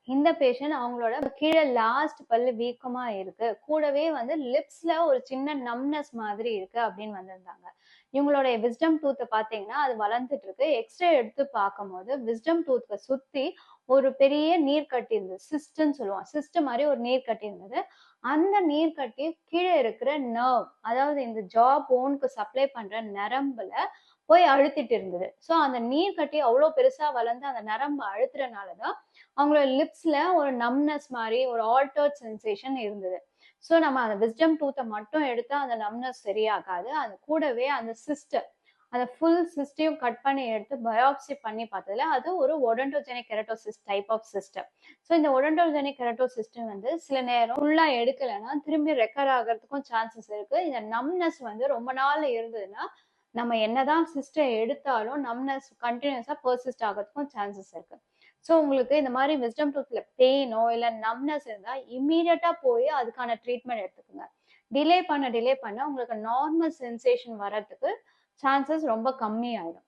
இந்த பேஷண்ட் அவங்களோட கீழே லாஸ்ட் பல்லு வீக்கமா இருக்கு, கூடவே வந்து லிப்ஸ்ல ஒரு சின்ன நம்னஸ் மாதிரி இருக்கு அப்படின்னு வந்திருந்தாங்க. இவங்களுடைய விஸ்டம் டூத்தை பார்த்தீங்கன்னா அது வளர்ந்துட்டு இருக்கு. எக்ஸ்ரே எடுத்து பார்க்கும்போது விஸ்டம் டூத்தை சுத்தி ஒரு பெரிய நீர் கட்டி இருந்தது, சிஸ்ட்ன்னு சொல்லுவோம். சிஸ்ட் மாதிரி ஒரு நீர் கட்டி இருந்தது. அந்த நீர் கட்டி கீழே இருக்கிற நர்வ், அதாவது இந்த ஜா போனுக்கு சப்ளை பண்ற நரம்புல போய் அழுத்திட்டு இருந்தது. ஸோ அந்த நீர் கட்டி அவ்வளோ பெருசா வளர்ந்து அந்த நரம்பு அழுத்துறதுனாலதான் அவங்களோட லிப்ஸ்ல ஒரு நம்னஸ் மாதிரி ஒரு ஆல்டர்ட் சென்சேஷன் இருந்தது. ஸோ நம்ம அந்த விஸ்டம் டூத்தை மட்டும் எடுத்தா அந்த நம்னஸ் சரியாகாது. அது கூடவே அந்த சிஸ்டர், அந்த ஃபுல் சிஸ்டையும் கட் பண்ணி எடுத்து பயாப்சி பண்ணி பார்த்ததுல அது ஒரு odontogenic keratosis type of system. So இந்த ஒடன்டோஜெனிக் கெரட்டோசிஸ்டம் வந்து சில நேரம் ஃபுல்லா எடுக்கலைன்னா திரும்பி ரெக்கர் ஆகிறதுக்கும் சான்சஸ் இருக்கு. இந்த நம்னஸ் வந்து ரொம்ப நாள் இருந்ததுன்னா நம்ம என்னதான் சிஸ்டம் எடுத்தாலும் நம்னஸ் கண்டினியூஸா பர்சிஸ்ட் ஆகிறதுக்கும் சான்சஸ் இருக்கு. ஸோ உங்களுக்கு இந்த மாதிரி விஸ்டம் டூத்ல பெயினோ இல்லை நம்னஸ் இருந்தால் இம்மீடியட்டா போய் அதுக்கான ட்ரீட்மெண்ட் எடுத்துக்கோங்க. டிலே பண்ண உங்களுக்கு நார்மல் சென்சேஷன் வர்றதுக்கு சான்சஸ் ரொம்ப கம்மி ஆயிடும்.